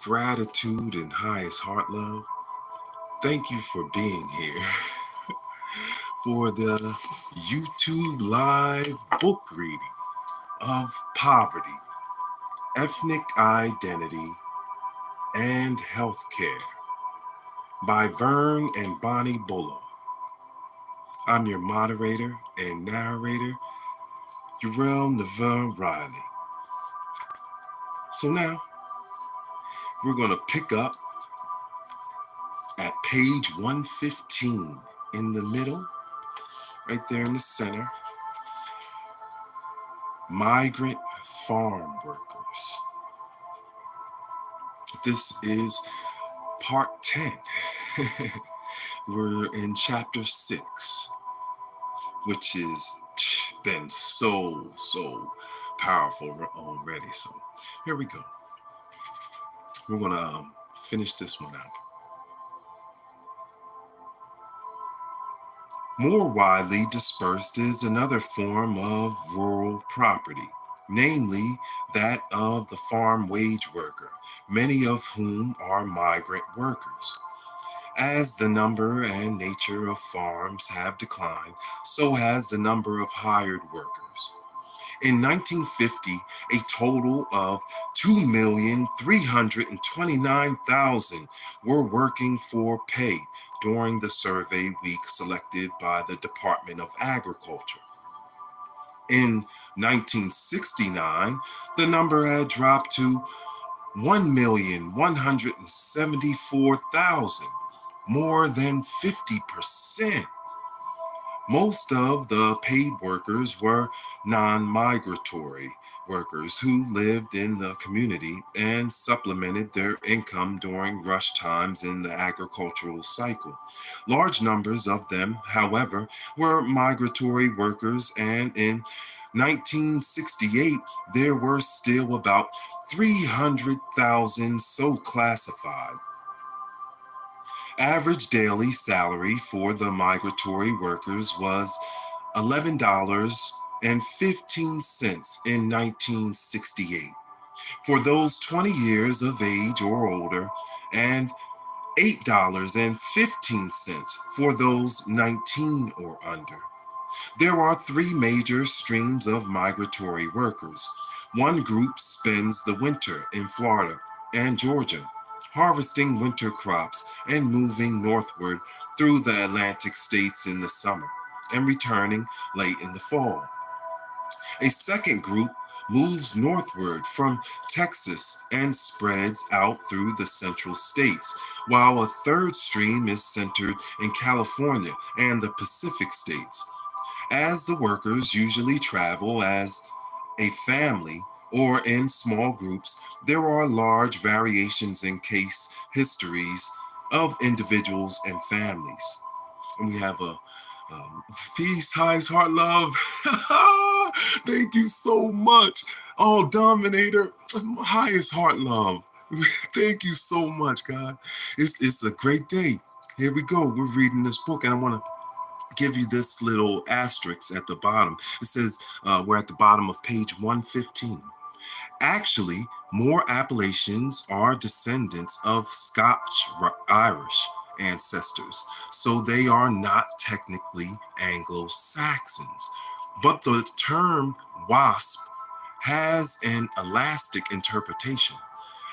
Gratitude and highest heart love. Thank you for being here for the YouTube live book reading of Poverty, Ethnic Identity, and Healthcare by Vern and Bonnie Bullough. I'm your moderator and narrator, Uriel Riley. So now we're going to pick up at page 115 in the middle, right there in the center. Migrant farm workers. This is part 10. We're in chapter 6, which has been so powerful already. So here we go. We're going to finish this one out. More widely dispersed is another form of rural property, namely that of the farm wage worker, many of whom are migrant workers. As the number and nature of farms have declined, so has the number of hired workers. In 1950, a total of 2,329,000 were working for pay during the survey week selected by the Department of Agriculture. In 1969, the number had dropped to 1,174,000, more than 50%. Most of the paid workers were non-migratory workers who lived in the community and supplemented their income during rush times in the agricultural cycle. Large numbers of them, however, were migratory workers, and in 1968, there were still about 300,000 so classified. Average daily salary for the migratory workers was $11.15 in 1968 for those 20 years of age or older, and $8.15 for those 19 or under. There are three major streams of migratory workers. One group spends the winter in Florida and Georgia, harvesting winter crops and moving northward through the Atlantic states in the summer and returning late in the fall. A second group moves northward from Texas and spreads out through the central states, while a third stream is centered in California and the Pacific states. As the workers usually travel as a family or in small groups, there are large variations in case histories of individuals and families. And we have a peace, highest heart, love. Thank you so much. Oh, Dominator, highest heart, love. Thank you so much, God. It's a great day. Here we go. We're reading this book, and I want to give you this little asterisk at the bottom. It says we're at the bottom of page 115. Actually, more Appalachians are descendants of Scotch-Irish ancestors, so they are not technically Anglo-Saxons. But the term WASP has an elastic interpretation.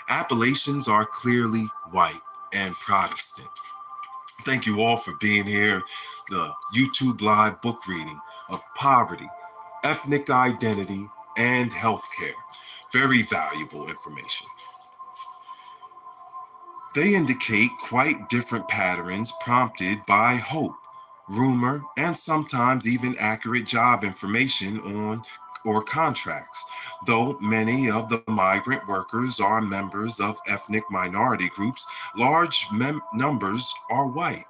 Appalachians are clearly white and Protestant. Thank you all for being here. The YouTube live book reading of Poverty, Ethnic Identity, and Healthcare. Very valuable information. They indicate quite different patterns prompted by hope, rumor, and sometimes even accurate job information on or contracts, though many of the migrant workers are members of ethnic minority groups. Large numbers are white.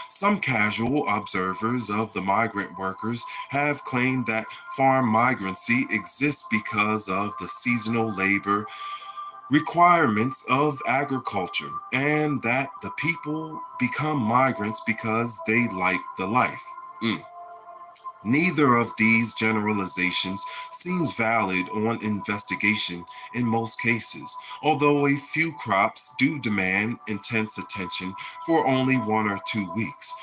Some casual observers of the migrant workers have claimed that farm migrancy exists because of the seasonal labor requirements of agriculture, and that the people become migrants because they like the life. Neither of these generalizations seems valid on investigation in most cases, although a few crops do demand intense attention for only 1 or 2 weeks.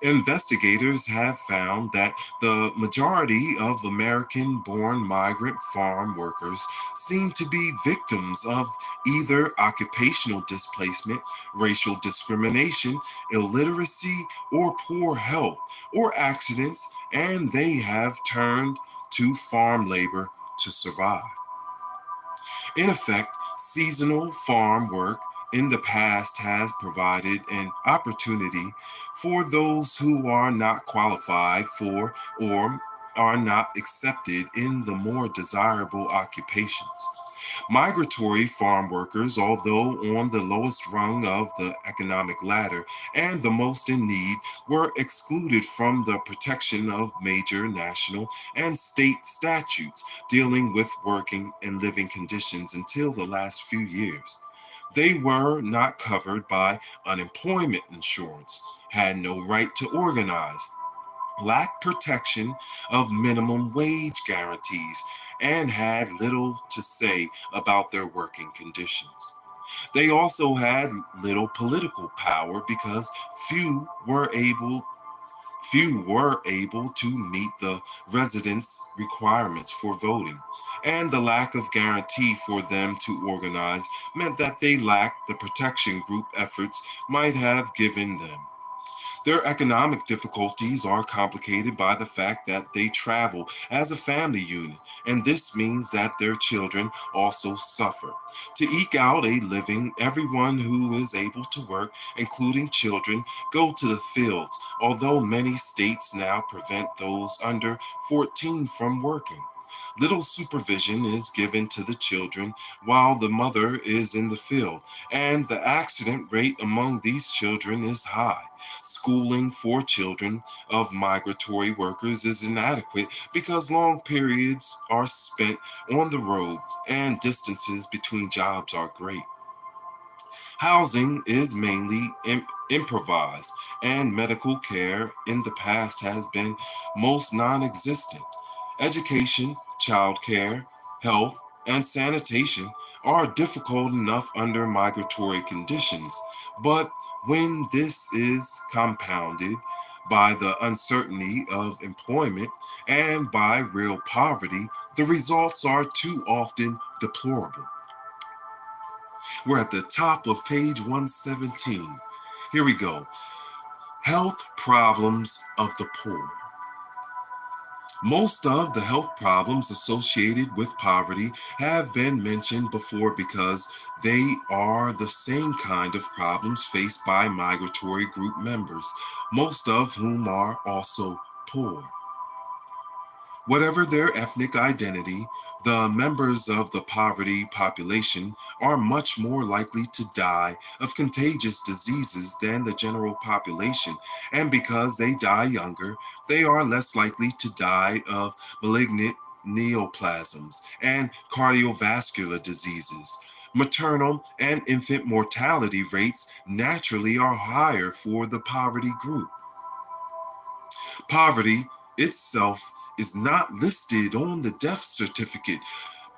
Investigators have found that the majority of American born migrant farm workers seem to be victims of either occupational displacement, racial discrimination, illiteracy, or poor health, or accidents, and they have turned to farm labor to survive. In effect, seasonal farm work in the past has provided an opportunity for those who are not qualified for or are not accepted in the more desirable occupations. Migratory farm workers, although on the lowest rung of the economic ladder and the most in need, were excluded from the protection of major national and state statutes dealing with working and living conditions until the last few years. They were not covered by unemployment insurance, had no right to organize, lacked protection of minimum wage guarantees, and had little to say about their working conditions. They also had little political power because few were able to meet the residence requirements for voting, and the lack of guarantee for them to organize meant that they lacked the protection group efforts might have given them. Their economic difficulties are complicated by the fact that they travel as a family unit, and this means that their children also suffer. To eke out a living, everyone who is able to work, including children, go to the fields, although many states now prevent those under 14 from working. Little supervision is given to the children while the mother is in the field, and the accident rate among these children is high. Schooling for children of migratory workers is inadequate because long periods are spent on the road and distances between jobs are great. Housing is mainly improvised, and medical care in the past has been most non existent. Education, childcare, health, and sanitation are difficult enough under migratory conditions, but when this is compounded by the uncertainty of employment and by real poverty, the results are too often deplorable. We're at the top of page 117. Here we go. Health problems of the poor. Most of the health problems associated with poverty have been mentioned before because they are the same kind of problems faced by migratory group members, most of whom are also poor. Whatever their ethnic identity, the members of the poverty population are much more likely to die of contagious diseases than the general population, and because they die younger, they are less likely to die of malignant neoplasms and cardiovascular diseases. Maternal and infant mortality rates naturally are higher for the poverty group. Poverty itself is not listed on the death certificate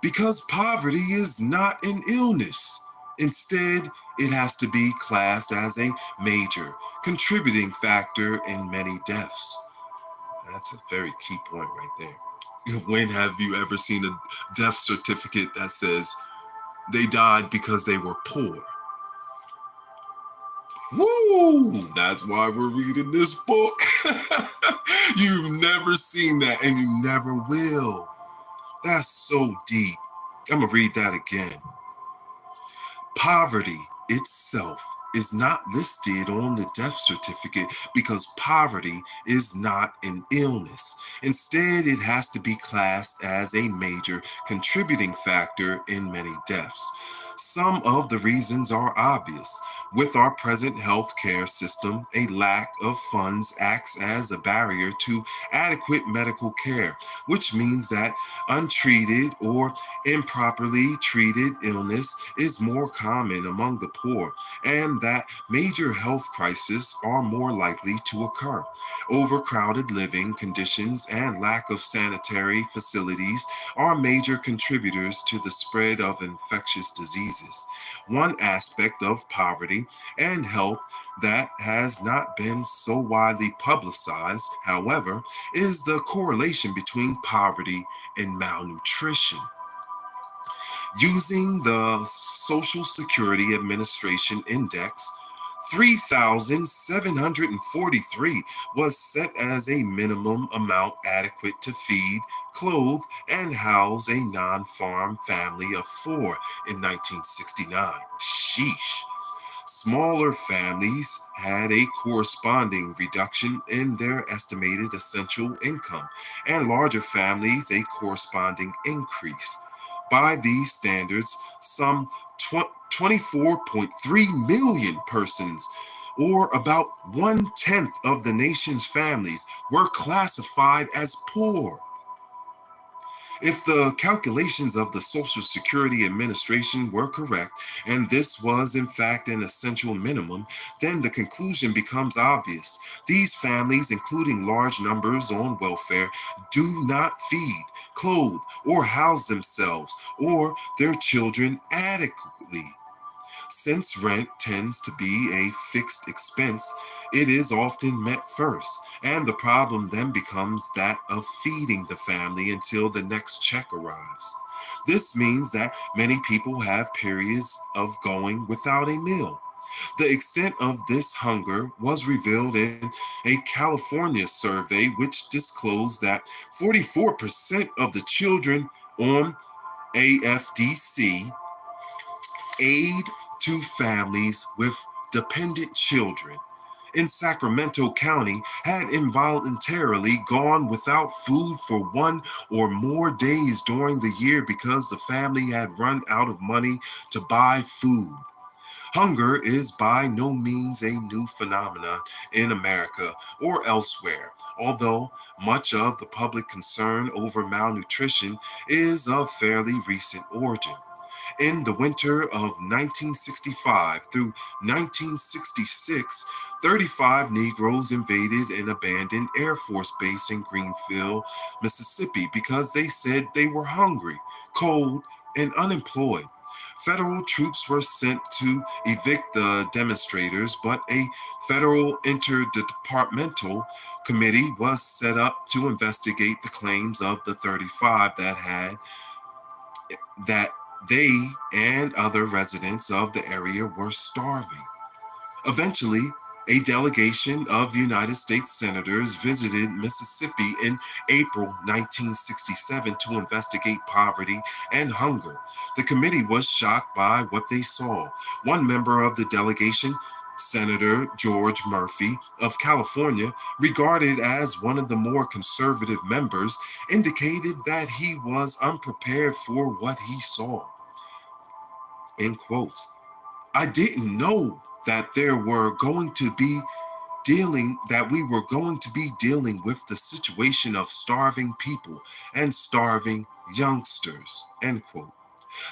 because poverty is not an illness. Instead, it has to be classed as a major contributing factor in many deaths. That's a very key point right there. When have you ever seen a death certificate that says they died because they were poor? Woo! That's why we're reading this book. You've never seen that, and you never will. That's so deep. I'm going to read that again. Poverty itself is not listed on the death certificate because poverty is not an illness. Instead, it has to be classed as a major contributing factor in many deaths. Some of the reasons are obvious. With our present health care system, a lack of funds acts as a barrier to adequate medical care, which means that untreated or improperly treated illness is more common among the poor, and that major health crises are more likely to occur. Overcrowded living conditions and lack of sanitary facilities are major contributors to the spread of infectious diseases. One aspect of poverty and health that has not been so widely publicized, however, is the correlation between poverty and malnutrition. Using the Social Security Administration Index, 3,743 was set as a minimum amount adequate to feed, clothe, and house a non farm family of four in 1969. Sheesh. Smaller families had a corresponding reduction in their estimated essential income, and larger families a corresponding increase. By these standards, some 24.3 million persons, or about 1/10 of the nation's families, were classified as poor. If the calculations of the Social Security Administration were correct, and this was in fact an essential minimum, then the conclusion becomes obvious. These families, including large numbers on welfare, do not feed, clothe, or house themselves or their children adequately. Since rent tends to be a fixed expense, it is often met first, and the problem then becomes that of feeding the family until the next check arrives. This means that many people have periods of going without a meal. The extent of this hunger was revealed in a California survey which disclosed that 44% of the children on AFDC aid to families with dependent children in Sacramento County had involuntarily gone without food for one or more days during the year because the family had run out of money to buy food. Hunger is by no means a new phenomenon in America or elsewhere, although much of the public concern over malnutrition is of fairly recent origin. In the winter of 1965 through 1966, 35 Negroes invaded an abandoned Air Force base in Greenfield, Mississippi, because they said they were hungry, cold, and unemployed. Federal troops were sent to evict the demonstrators, but a federal interdepartmental committee was set up to investigate the claims of the 35 that they and other residents of the area were starving. Eventually, a delegation of United States senators visited Mississippi in April 1967 to investigate poverty and hunger. The committee was shocked by what they saw. One member of the delegation, Senator George Murphy of California, regarded as one of the more conservative members, indicated that he was unprepared for what he saw. End quote. I didn't know that we were going to be dealing with the situation of starving people and starving youngsters. End quote.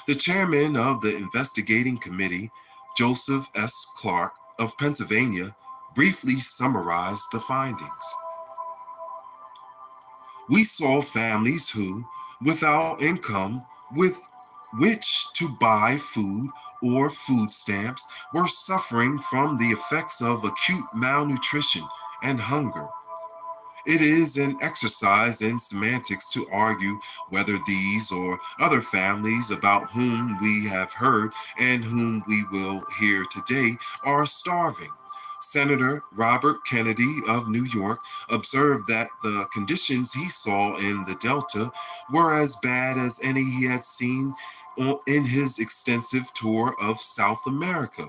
The chairman of the investigating committee, Joseph S. Clark of Pennsylvania, briefly summarized the findings. We saw families who, without income with which to buy food or food stamps, were suffering from the effects of acute malnutrition and hunger. It is an exercise in semantics to argue whether these or other families about whom we have heard and whom we will hear today are starving. Senator Robert Kennedy of New York observed that the conditions he saw in the Delta were as bad as any he had seen in his extensive tour of South America.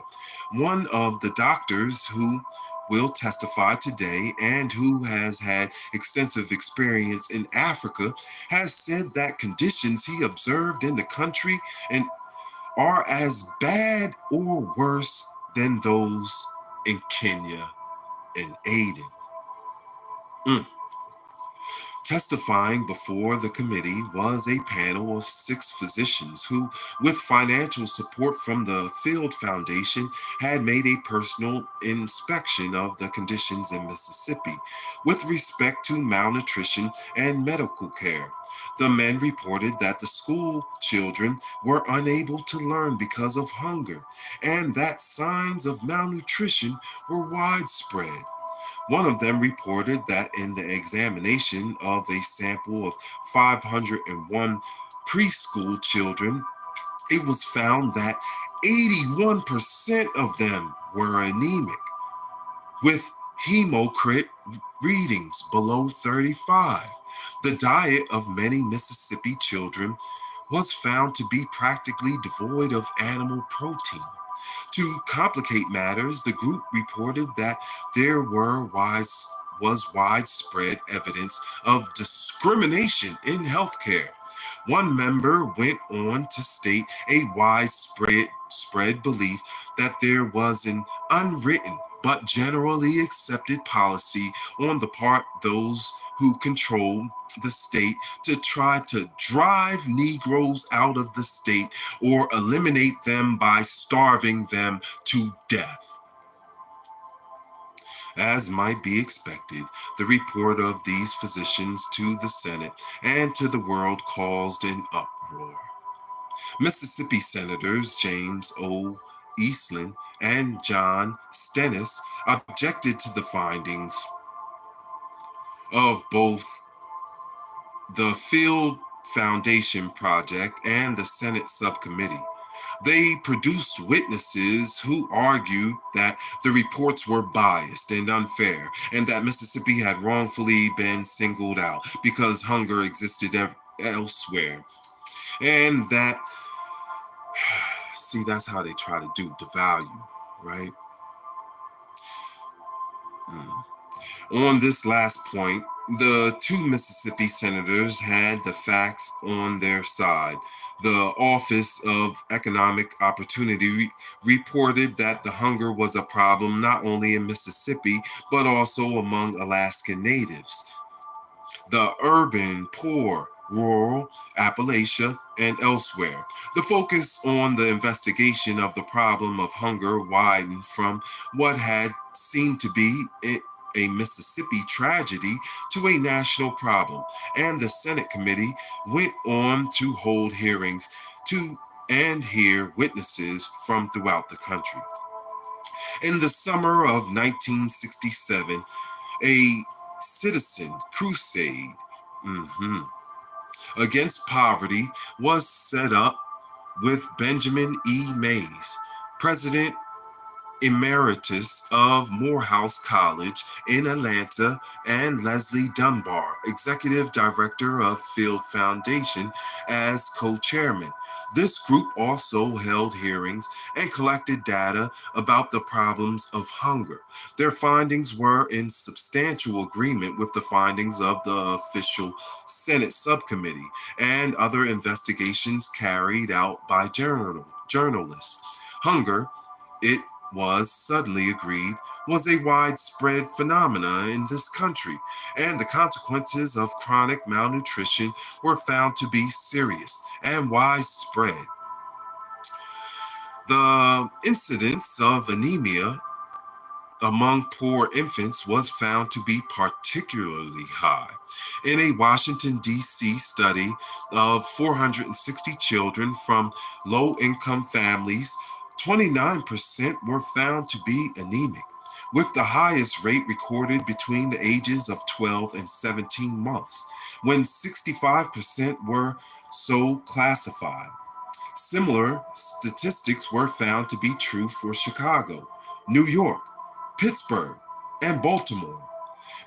One of the doctors who will testify today and who has had extensive experience in Africa has said that conditions he observed in the country and are as bad or worse than those in Kenya and Aden. Mm. Testifying before the committee was a panel of 6 physicians who, with financial support from the Field Foundation, had made a personal inspection of the conditions in Mississippi with respect to malnutrition and medical care. The men reported that the school children were unable to learn because of hunger and that signs of malnutrition were widespread. One of them reported that in the examination of a sample of 501 preschool children, it was found that 81% of them were anemic, with hematocrit readings below 35. The diet of many Mississippi children was found to be practically devoid of animal protein. To complicate matters, the group reported that there was widespread evidence of discrimination in healthcare. One member went on to state a widespread belief that there was an unwritten but generally accepted policy on the part of those who control the state to try to drive Negroes out of the state or eliminate them by starving them to death. As might be expected, the report of these physicians to the Senate and to the world caused an uproar. Mississippi Senators James O. Eastland and John Stennis objected to the findings of both the Field Foundation Project and the Senate subcommittee. They produced witnesses who argued that the reports were biased and unfair, and that Mississippi had wrongfully been singled out because hunger existed elsewhere. And that, see, that's how they try to do devalue, right? On this last point, the 2 Mississippi senators had the facts on their side. The Office of Economic Opportunity reported that the hunger was a problem not only in Mississippi, but also among Alaskan natives. The urban poor, rural, Appalachia, and elsewhere. The focus on the investigation of the problem of hunger widened from what had seemed to be a Mississippi tragedy to a national problem, and the Senate committee went on to hold hearings to and hear witnesses from throughout the country. In the summer of 1967, a citizen crusade against poverty was set up with Benjamin E. Mays, President Emeritus of Morehouse College in Atlanta, and Leslie Dunbar, Executive Director of Field Foundation, as co-chairman. This group also held hearings and collected data about the problems of hunger. Their findings were in substantial agreement with the findings of the official Senate subcommittee and other investigations carried out by journalists. Hunger, it was suddenly agreed, was a widespread phenomenon in this country, and the consequences of chronic malnutrition were found to be serious and widespread. The incidence of anemia among poor infants was found to be particularly high. In a Washington, D.C. study of 460 children from low-income families, 29% were found to be anemic, with the highest rate recorded between the ages of 12 and 17 months, when 65% were so classified. Similar statistics were found to be true for Chicago, New York, Pittsburgh, and Baltimore.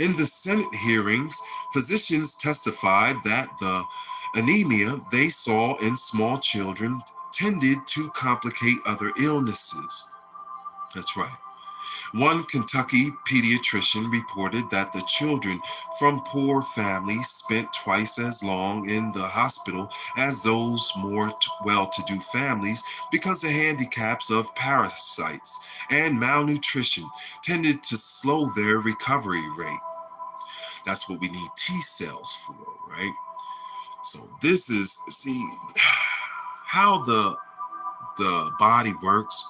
In the Senate hearings, physicians testified that the anemia they saw in small children tended to complicate other illnesses. That's right. One Kentucky pediatrician reported that the children from poor families spent twice as long in the hospital as those more well-to-do families because of handicaps of parasites and malnutrition tended to slow their recovery rate. That's what we need T cells for, right? So this is, see, how the body works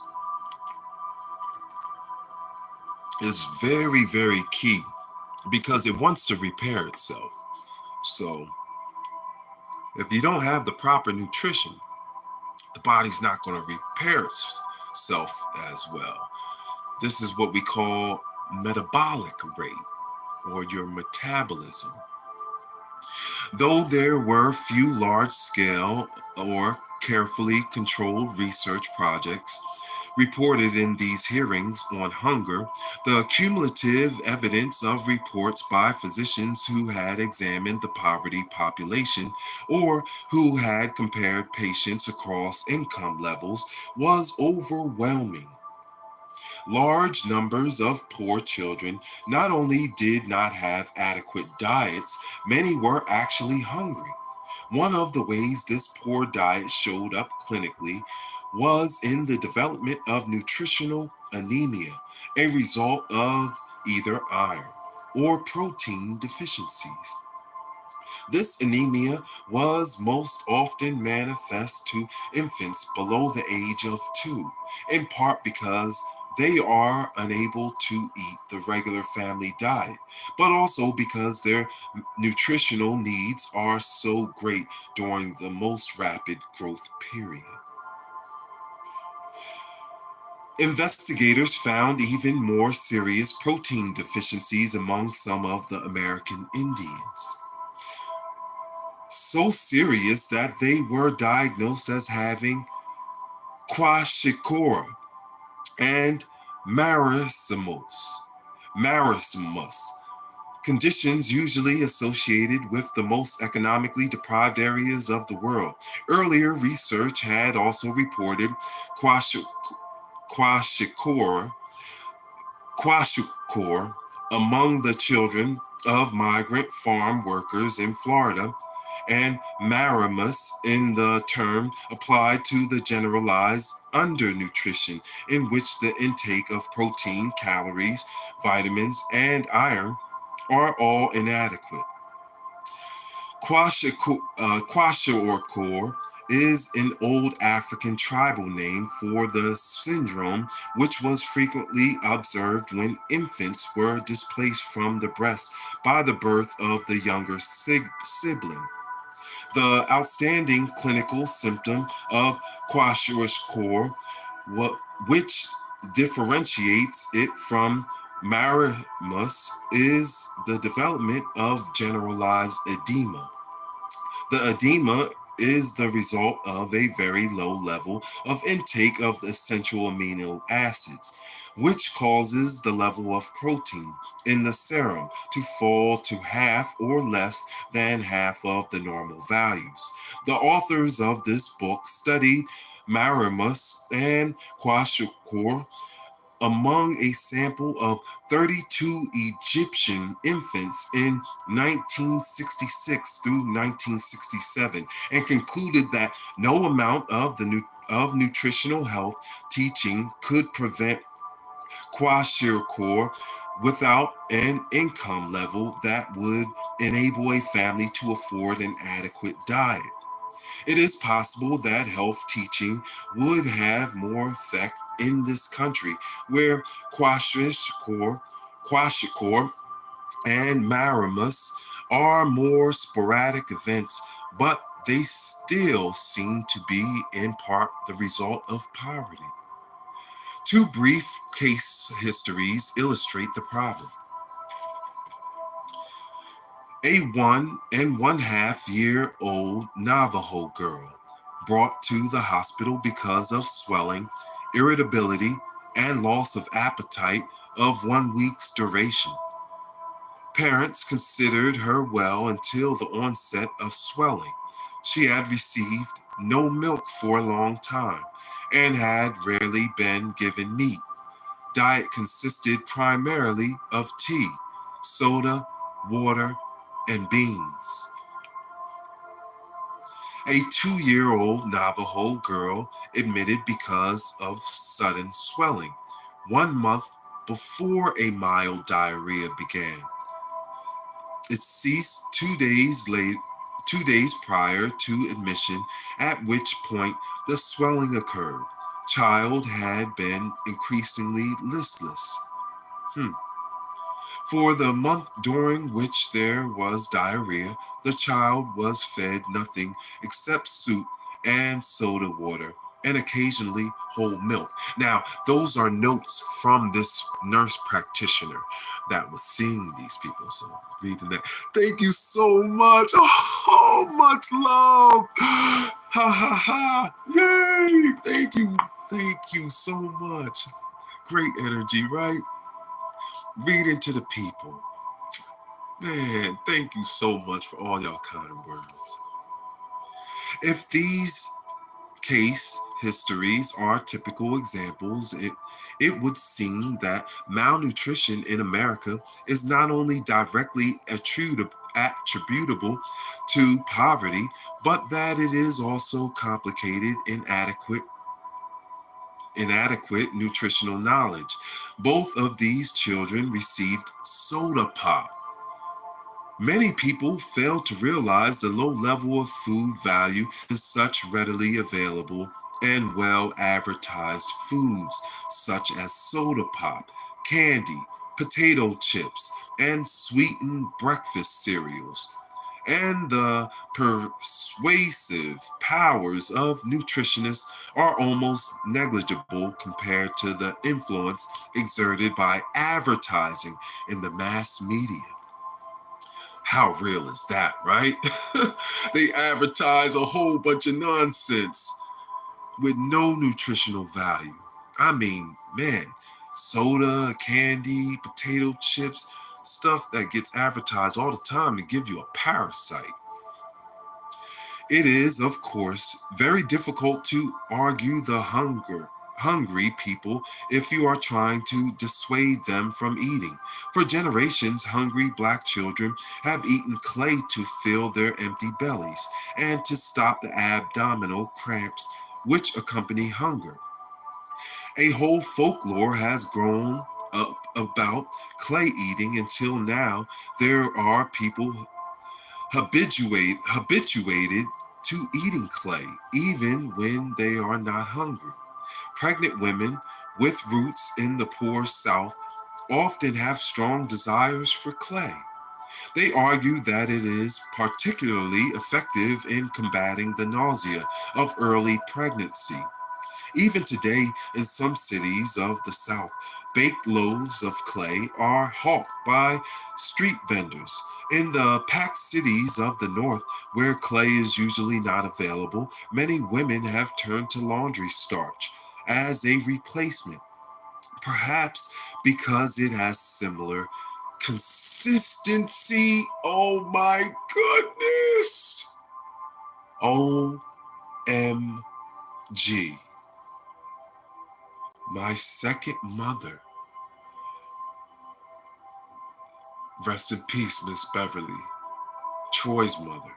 is very, very key because it wants to repair itself. So if you don't have the proper nutrition, the body's not going to repair itself as well. This is what we call metabolic rate, or your metabolism. Though there were few large-scale or carefully controlled research projects reported in these hearings on hunger, the cumulative evidence of reports by physicians who had examined the poverty population or who had compared patients across income levels was overwhelming. Large numbers of poor children not only did not have adequate diets, many were actually hungry. One of the ways this poor diet showed up clinically was in the development of nutritional anemia, a result of either iron or protein deficiencies. This anemia was most often manifest to infants below the age of 2, in part because they are unable to eat the regular family diet, but also because their nutritional needs are so great during the most rapid growth period. Investigators found even more serious protein deficiencies among some of the American Indians. So serious that they were diagnosed as having kwashiorkor and marasmus, conditions usually associated with the most economically deprived areas of the world. Earlier research had also reported kwashiorkor among the children of migrant farm workers in Florida, and marasmus in the term applied to the generalized undernutrition in which the intake of protein, calories, vitamins, and iron are all inadequate. Kwashiorkor is an old African tribal name for the syndrome which was frequently observed when infants were displaced from the breast by the birth of the younger sibling. The outstanding clinical symptom of kwashiorkor, which differentiates it from marasmus, is the development of generalized edema. The edema is the result of a very low level of intake of essential amino acids, which causes the level of protein in the serum to fall to half or less than half of the normal values. The authors of this book studied marasmus and kwashiorkor among a sample of 32 Egyptian infants in 1966 through 1967 and concluded that no amount of nutritional health teaching could prevent kwashiorkor without an income level that would enable a family to afford an adequate diet. It is possible that health teaching would have more effect in this country, where kwashiorkor and marasmus are more sporadic events, but they still seem to be in part the result of poverty. Two brief case histories illustrate the problem. A 1.5-year-old Navajo girl brought to the hospital because of swelling, irritability, and loss of appetite of 1 week's duration. Parents considered her well until the onset of swelling. She had received no milk for a long time and had rarely been given meat. Diet consisted primarily of tea, soda, water, and beans. A 2-year-old Navajo girl admitted because of sudden swelling, 1 month before a mild diarrhea began. It ceased 2 days prior to admission, at which point the swelling occurred. Child had been increasingly listless. For the month during which there was diarrhea, the child was fed nothing except soup and soda water, and occasionally whole milk. Now, those are notes from this nurse practitioner that was seeing these people. So, reading that. Thank you so much. Oh, much love. Ha ha ha. Yay. Thank you. Thank you so much. Great energy, right? Reading to the people. Man, thank you so much for all y'all kind words. If these case histories are typical examples, it would seem that malnutrition in America is not only directly attributable to poverty, but that it is also complicated, inadequate nutritional knowledge. Both of these children received soda pop. Many people fail to realize the low level of food value in such readily available and well advertised foods such as soda pop, candy, potato chips, and sweetened breakfast cereals. And the persuasive powers of nutritionists are almost negligible compared to the influence exerted by advertising in the mass media. How real is that, right? They advertise a whole bunch of nonsense with no nutritional value. I mean, man, soda, candy, potato chips, stuff that gets advertised all the time to give you a parasite. It is, of course, very difficult to argue the hungry people if you are trying to dissuade them from eating. For generations, hungry Black children have eaten clay to fill their empty bellies and to stop the abdominal cramps which accompany hunger. A whole folklore has grown up about clay eating until now there are people habituated to eating clay, even when they are not hungry. Pregnant women with roots in the poor South often have strong desires for clay. They argue that it is particularly effective in combating the nausea of early pregnancy. Even today, in some cities of the South, baked loaves of clay are hawked by street vendors. In the packed cities of the North, where clay is usually not available, many women have turned to laundry starch as a replacement, perhaps because it has similar consistency. Oh my goodness! OMG. My second mother, rest in peace, Miss Beverly, Troy's mother,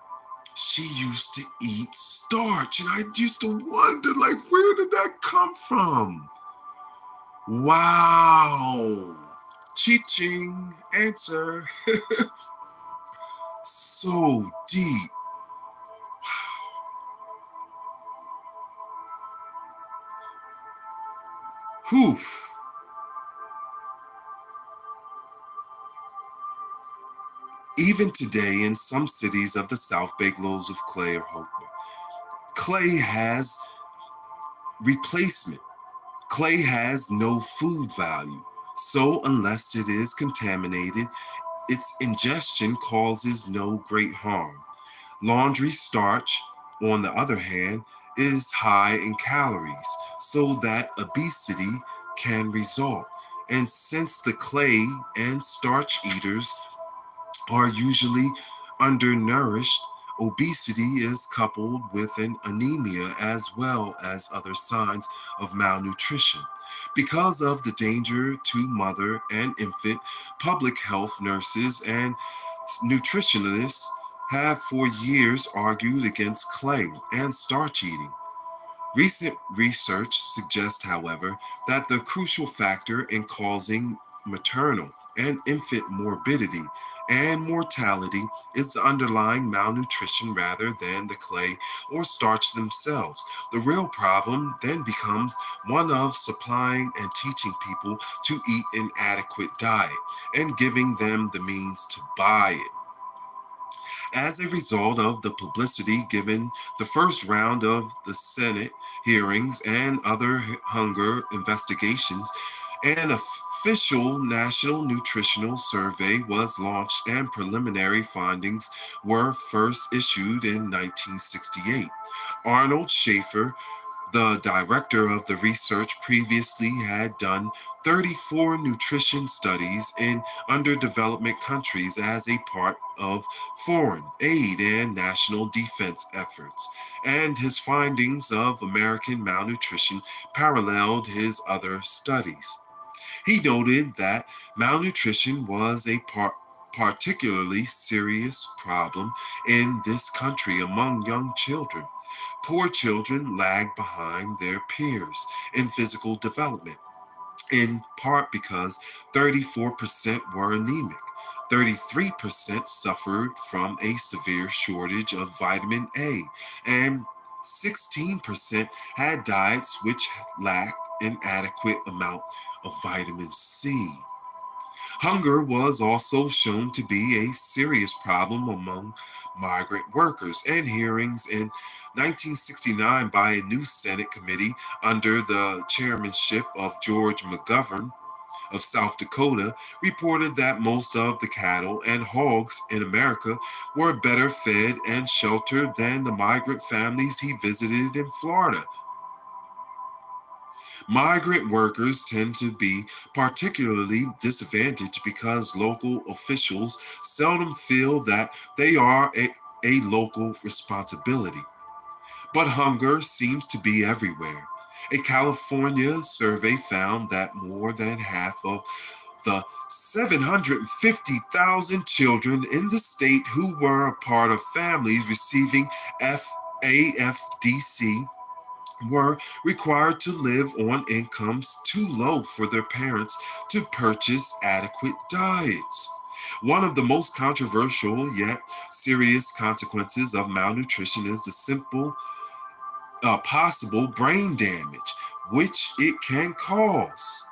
she used to eat starch, and I used to wonder, like, where did that come from? Wow. Teaching answer. So deep. Whew. Even today, in some cities of the South, baked loaves of clay are hawked. Clay has replacement. Clay has no food value, so unless it is contaminated, its ingestion causes no great harm. Laundry starch, on the other hand, is high in calories, so that obesity can result. And since the clay and starch eaters are usually undernourished, obesity is coupled with an anemia as well as other signs of malnutrition. Because of the danger to mother and infant, public health nurses and nutritionists have for years argued against clay and starch eating. Recent research suggests, however, that the crucial factor in causing maternal and infant morbidity and mortality is the underlying malnutrition rather than the clay or starch themselves. The real problem then becomes one of supplying and teaching people to eat an adequate diet and giving them the means to buy it. As a result of the publicity given the first round of the Senate hearings and other hunger investigations, an official National Nutritional Survey was launched and preliminary findings were first issued in 1968. Arnold Schaefer, the director of the research, previously had done 34 nutrition studies in underdevelopment countries as a part of foreign aid and national defense efforts, and his findings of American malnutrition paralleled his other studies. He noted that malnutrition was a particularly serious problem in this country among young children. Poor children lag behind their peers in physical development, in part because 34% were anemic. 33% suffered from a severe shortage of vitamin A, and 16% had diets which lacked an adequate amount of vitamin C. Hunger was also shown to be a serious problem among migrant workers, and hearings in 1969 by a new Senate committee under the chairmanship of George McGovern of South Dakota reported that most of the cattle and hogs in America were better fed and sheltered than the migrant families he visited in Florida. Migrant workers tend to be particularly disadvantaged because local officials seldom feel that they are a local responsibility. But hunger seems to be everywhere. A California survey found that more than half of the 750,000 children in the state who were a part of families receiving AFDC were required to live on incomes too low for their parents to purchase adequate diets. One of the most controversial yet serious consequences of malnutrition is the simple possible brain damage which it can cause.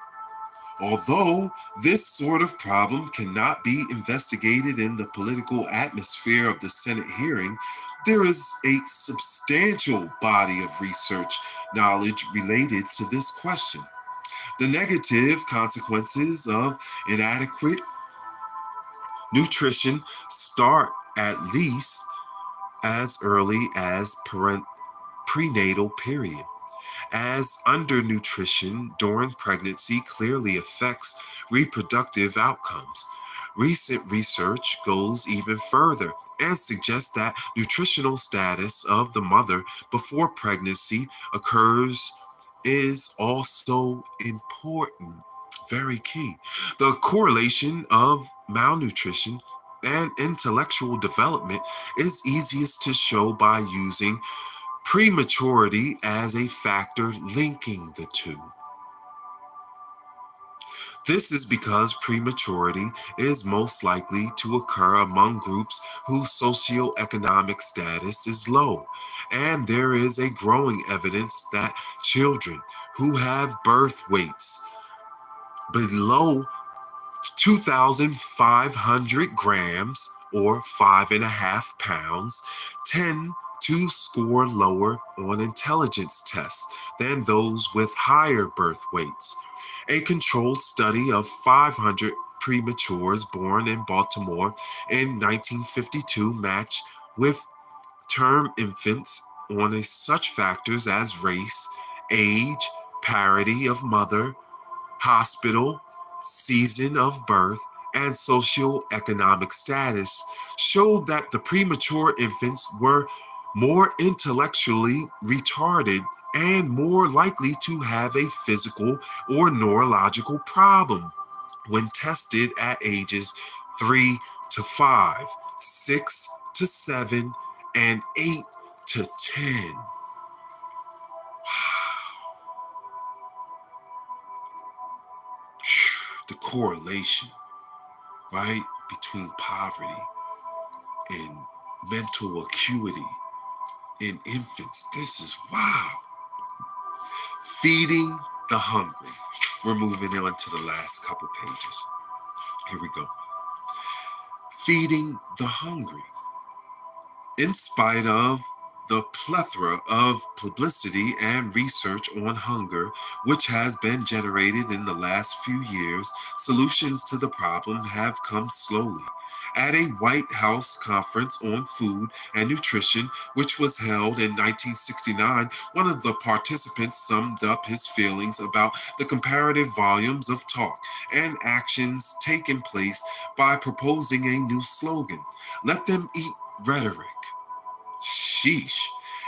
Although this sort of problem cannot be investigated in the political atmosphere of the Senate hearing, there is a substantial body of research knowledge related to this question. The negative consequences of inadequate nutrition start at least as early as prenatal period, as undernutrition during pregnancy clearly affects reproductive outcomes. Recent research goes even further and suggests that nutritional status of the mother before pregnancy occurs is also important, very key. The correlation of malnutrition and intellectual development is easiest to show by using prematurity as a factor linking the two. This is because prematurity is most likely to occur among groups whose socioeconomic status is low, and there is a growing evidence that children who have birth weights below 2,500 grams or 5.5 pounds tend to score lower on intelligence tests than those with higher birth weights. A controlled study of 500 prematures born in Baltimore in 1952 matched with term infants on such factors as race, age, parity of mother, hospital, season of birth, and socioeconomic status showed that the premature infants were more intellectually retarded and more likely to have a physical or neurological problem when tested at ages 3 to 5, 6 to 7, and 8 to 10. the correlation, right, between poverty and mental acuity in infants. This is wow. Feeding the hungry. We're moving on to the last couple pages. Here we go. Feeding the hungry. In spite of the plethora of publicity and research on hunger, which has been generated in the last few years, solutions to the problem have come slowly. At a White House conference on food and nutrition, which was held in 1969, one of the participants summed up his feelings about the comparative volumes of talk and actions taking place by proposing a new slogan: let them eat rhetoric. Sheesh.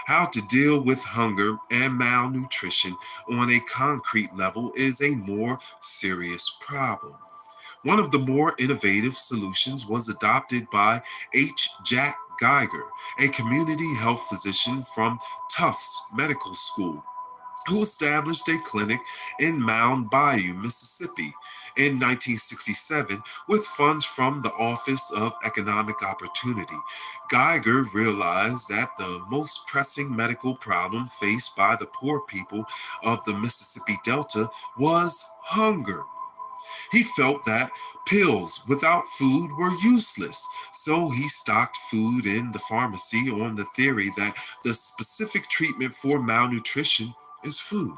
How to deal with hunger and malnutrition on a concrete level is a more serious problem. One of the more innovative solutions was adopted by H. Jack Geiger, a community health physician from Tufts Medical School, who established a clinic in Mound Bayou, Mississippi in 1967 with funds from the Office of Economic Opportunity. Geiger realized that the most pressing medical problem faced by the poor people of the Mississippi Delta was hunger. He felt that pills without food were useless, so he stocked food in the pharmacy on the theory that the specific treatment for malnutrition is food.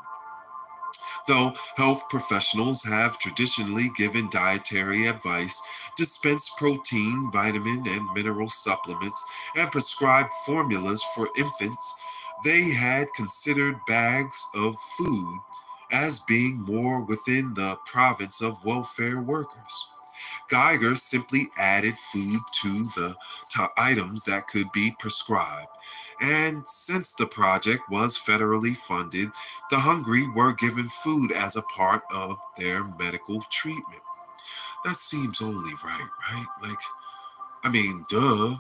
Though health professionals have traditionally given dietary advice, dispensed protein, vitamin, and mineral supplements, and prescribed formulas for infants, they had considered bags of food as being more within the province of welfare workers. Geiger simply added food to the top items that could be prescribed. And since the project was federally funded, the hungry were given food as a part of their medical treatment. That seems only right, right? Duh.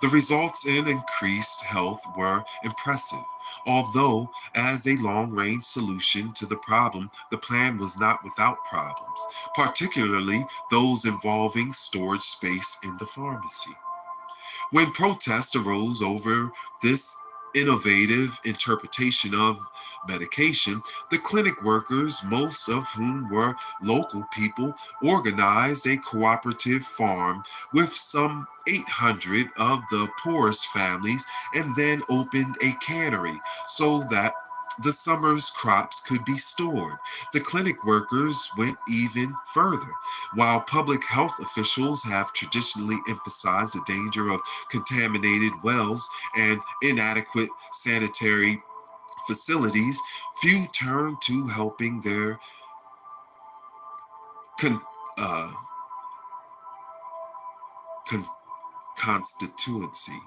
The results in increased health were impressive. Although, as a long range solution to the problem, the plan was not without problems, particularly those involving storage space in the pharmacy. When protests arose over this innovative interpretation of medication, the clinic workers, most of whom were local people, organized a cooperative farm with some 800 of the poorest families and then opened a cannery so that the summer's crops could be stored. The clinic workers went even further. While public health officials have traditionally emphasized the danger of contaminated wells and inadequate sanitary facilities, few turn to helping their con- uh, con- constituency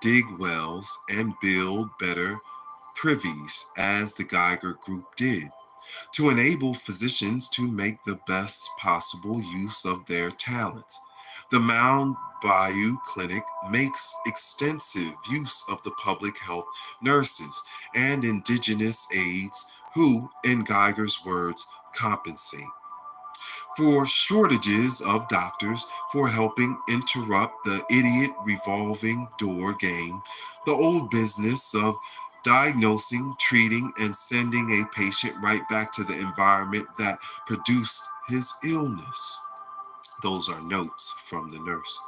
dig wells and build better privies as the Geiger Group did, to enable physicians to make the best possible use of their talents. The Mound Bayou Clinic makes extensive use of the public health nurses and indigenous aides who, in Geiger's words, compensate for shortages of doctors for helping interrupt the idiot revolving door game, the old business of diagnosing, treating, and sending a patient right back to the environment that produced his illness. Those are notes from the nurse.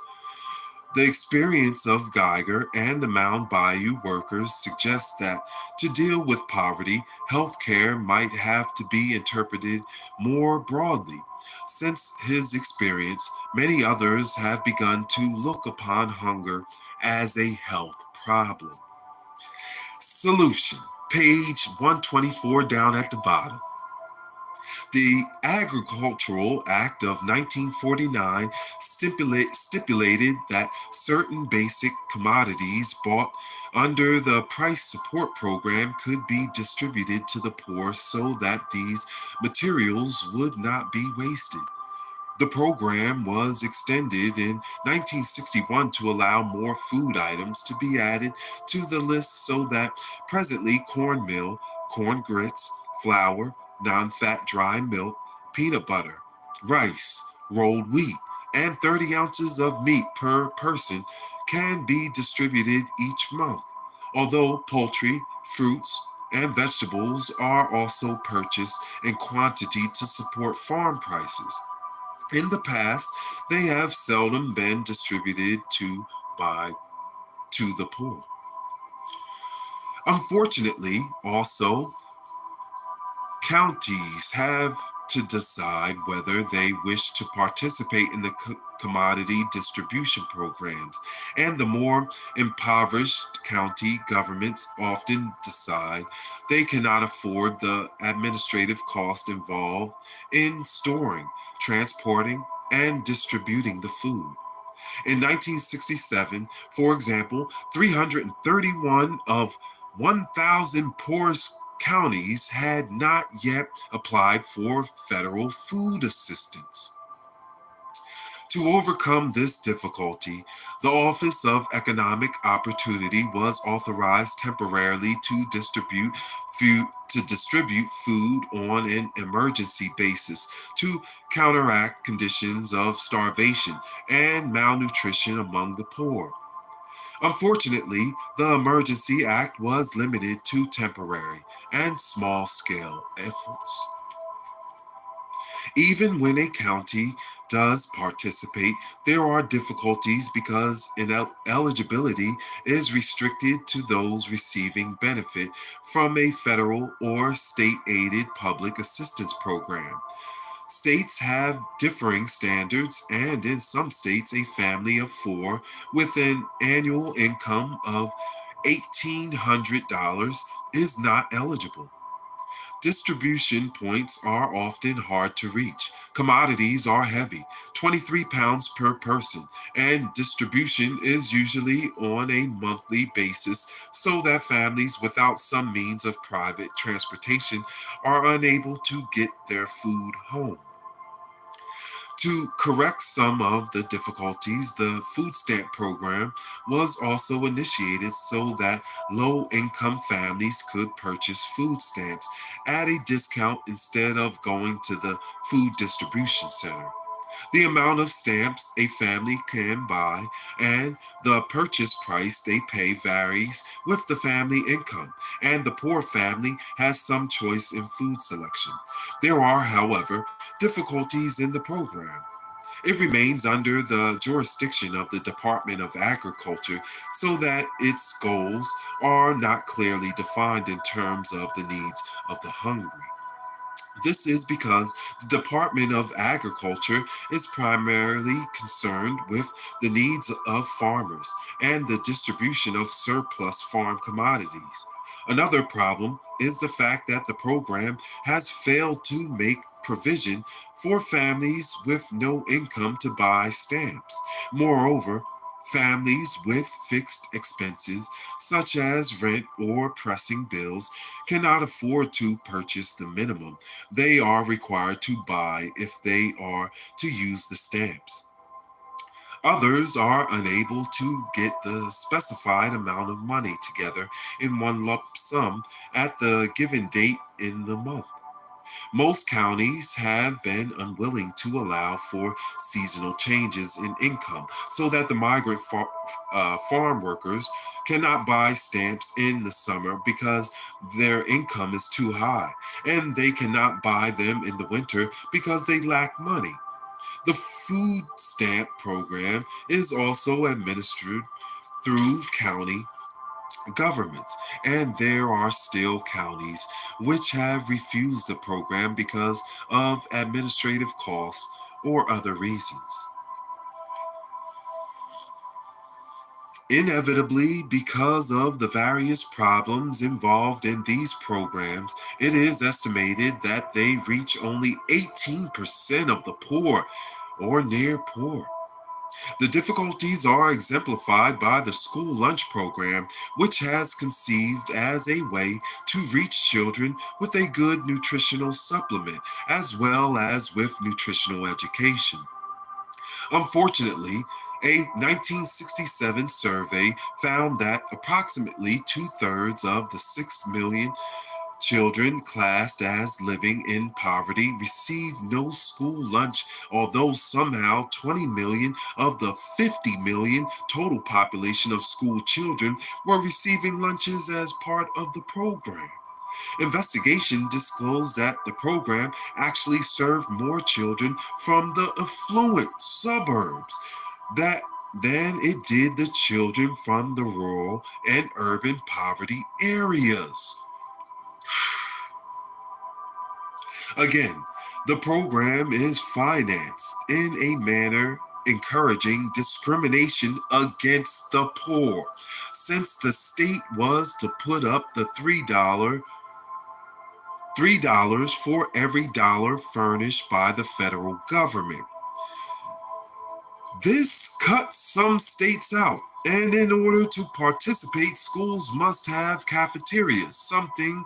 The experience of Geiger and the Mound Bayou workers suggests that to deal with poverty, healthcare might have to be interpreted more broadly. Since his experience, many others have begun to look upon hunger as a health problem. Solution, page 124 down at the bottom. The Agricultural Act of 1949 stipulated that certain basic commodities bought under the price support program could be distributed to the poor so that these materials would not be wasted. The program was extended in 1961 to allow more food items to be added to the list so that presently cornmeal, corn grits, flour, non-fat dry milk, peanut butter, rice, rolled wheat, and 30 ounces of meat per person can be distributed each month, although poultry, fruits, and vegetables are also purchased in quantity to support farm prices. In the past, they have seldom been distributed by to the poor. Unfortunately, also, counties have to decide whether they wish to participate in the commodity distribution programs, and the more impoverished county governments often decide they cannot afford the administrative cost involved in storing, transporting, and distributing the food. In 1967, for example, 331 of 1,000 poorest counties had not yet applied for federal food assistance. To overcome this difficulty, the Office of Economic Opportunity was authorized temporarily to distribute food on an emergency basis to counteract conditions of starvation and malnutrition among the poor. Unfortunately, the Emergency Act was limited to temporary and small scale efforts. Even when a county does participate, there are difficulties because eligibility is restricted to those receiving benefit from a federal or state aided public assistance program. States have differing standards, and in some states, a family of four with an annual income of $1,800 is not eligible. Distribution points are often hard to reach. Commodities are heavy, 23 pounds per person, and distribution is usually on a monthly basis so that families without some means of private transportation are unable to get their food home. To correct some of the difficulties, the food stamp program was also initiated so that low income families could purchase food stamps at a discount instead of going to the food distribution center. The amount of stamps a family can buy and the purchase price they pay varies with the family income, and the poor family has some choice in food selection. There are, however, difficulties in the program. It remains under the jurisdiction of the Department of Agriculture so that its goals are not clearly defined in terms of the needs of the hungry. This is because the Department of Agriculture is primarily concerned with the needs of farmers and the distribution of surplus farm commodities. Another problem is the fact that the program has failed to make provision for families with no income to buy stamps. Moreover, families with fixed expenses, such as rent or pressing bills, cannot afford to purchase the minimum they are required to buy if they are to use the stamps. Others are unable to get the specified amount of money together in one lump sum at the given date in the month. Most counties have been unwilling to allow for seasonal changes in income so that the migrant farm workers cannot buy stamps in the summer because their income is too high, and they cannot buy them in the winter because they lack money. The food stamp program is also administered through county governments, and there are still counties which have refused the program because of administrative costs or other reasons. Inevitably, because of the various problems involved in these programs, it is estimated that they reach only 18% of the poor or near poor. The difficulties are exemplified by the school lunch program, which has conceived as a way to reach children with a good nutritional supplement as well as with nutritional education. Unfortunately, a 1967 survey found that approximately two-thirds of the 6 million Children classed as living in poverty receive no school lunch, although somehow 20 million of the 50 million total population of school children were receiving lunches as part of the program. Investigation disclosed that the program actually served more children from the affluent suburbs that than it did the children from the rural and urban poverty areas. Again, the program is financed in a manner encouraging discrimination against the poor, since the state was to put up the $3 for every dollar furnished by the federal government. This cuts some states out, and in order to participate, schools must have cafeterias, something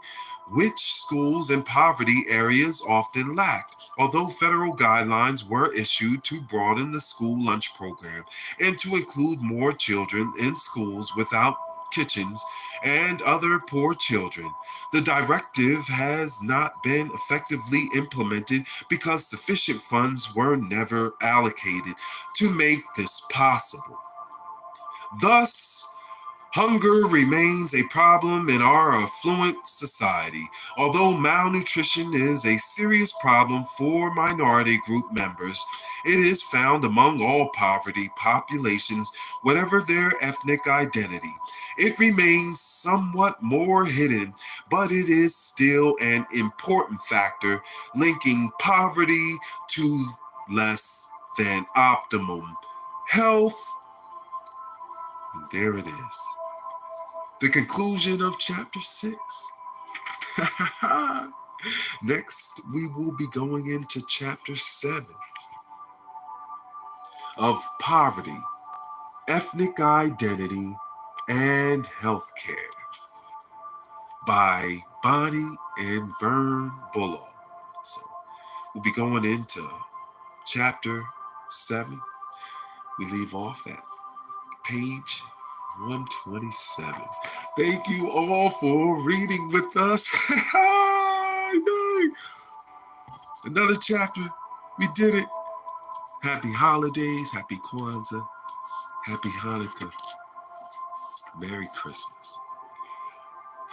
which schools in poverty areas often lacked. Although federal guidelines were issued to broaden the school lunch program and to include more children in schools without kitchens and other poor children, the directive has not been effectively implemented because sufficient funds were never allocated to make this possible. Thus, hunger remains a problem in our affluent society. Although malnutrition is a serious problem for minority group members, it is found among all poverty populations, whatever their ethnic identity. It remains somewhat more hidden, but it is still an important factor linking poverty to less than optimum health. And there it is. The conclusion of chapter 6. Next, we will be going into chapter 7 of poverty, ethnic identity, and healthcare by Bonnie and Vern Bullough. So we'll be going into chapter 7. We leave off at page 127. Thank you all for reading with us. Yay! Another chapter. We did it. Happy holidays. Happy Kwanzaa. Happy Hanukkah. Merry Christmas.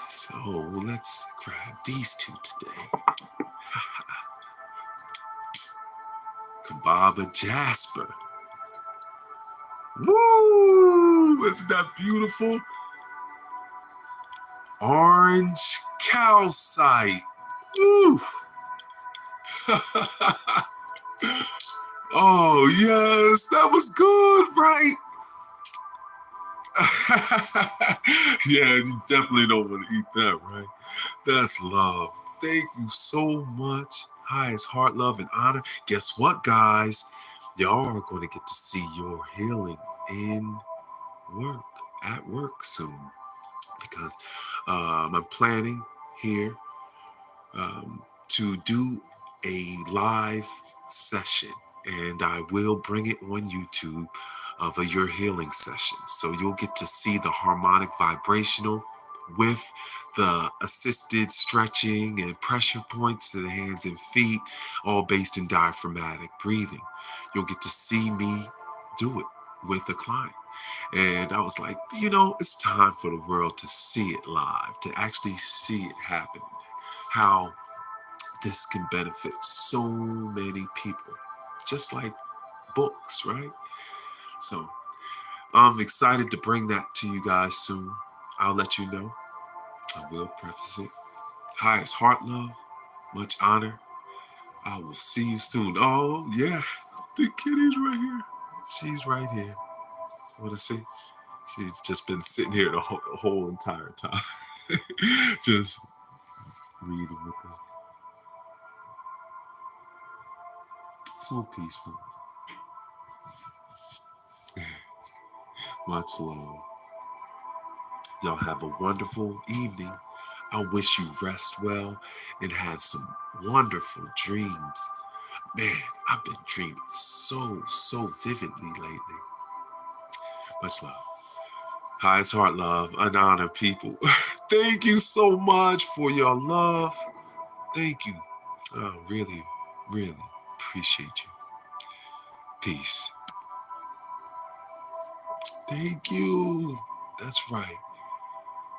So let's grab these two today. Kababa Jasper. Woo! Isn't that beautiful? Orange calcite. Woo! Oh, yes, that was good, right? Yeah, you definitely don't want to eat that, right? That's love. Thank you so much. Highest heart, love, and honor. Guess what, guys? Y'all are going to get to see your healing in work, at work soon. Because I'm planning here to do a live session, and I will bring it on YouTube of Your Healing session. So you'll get to see the harmonic vibrational with the assisted stretching and pressure points to the hands and feet, all based in diaphragmatic breathing. You'll get to see me do it with the client. And I was like, it's time for the world to see it live, to actually see it happen. How this can benefit so many people, just like books, right? So I'm excited to bring that to you guys soon. I'll let you know. I will preface it. Highest heart love, much honor. I will see you soon. Oh, yeah, the kitty's right here. She's right here. Want to see? She's just been sitting here the whole entire time. Just reading with us. So peaceful. Much love. Y'all have a wonderful evening. I wish you rest well and have some wonderful dreams. Man, I've been dreaming so vividly lately. Much love. Highest heart love and honor, people. Thank you so much for your love. Thank you. I really, really appreciate you. Peace. Thank you. That's right.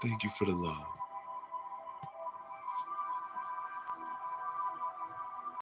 Thank you for the love.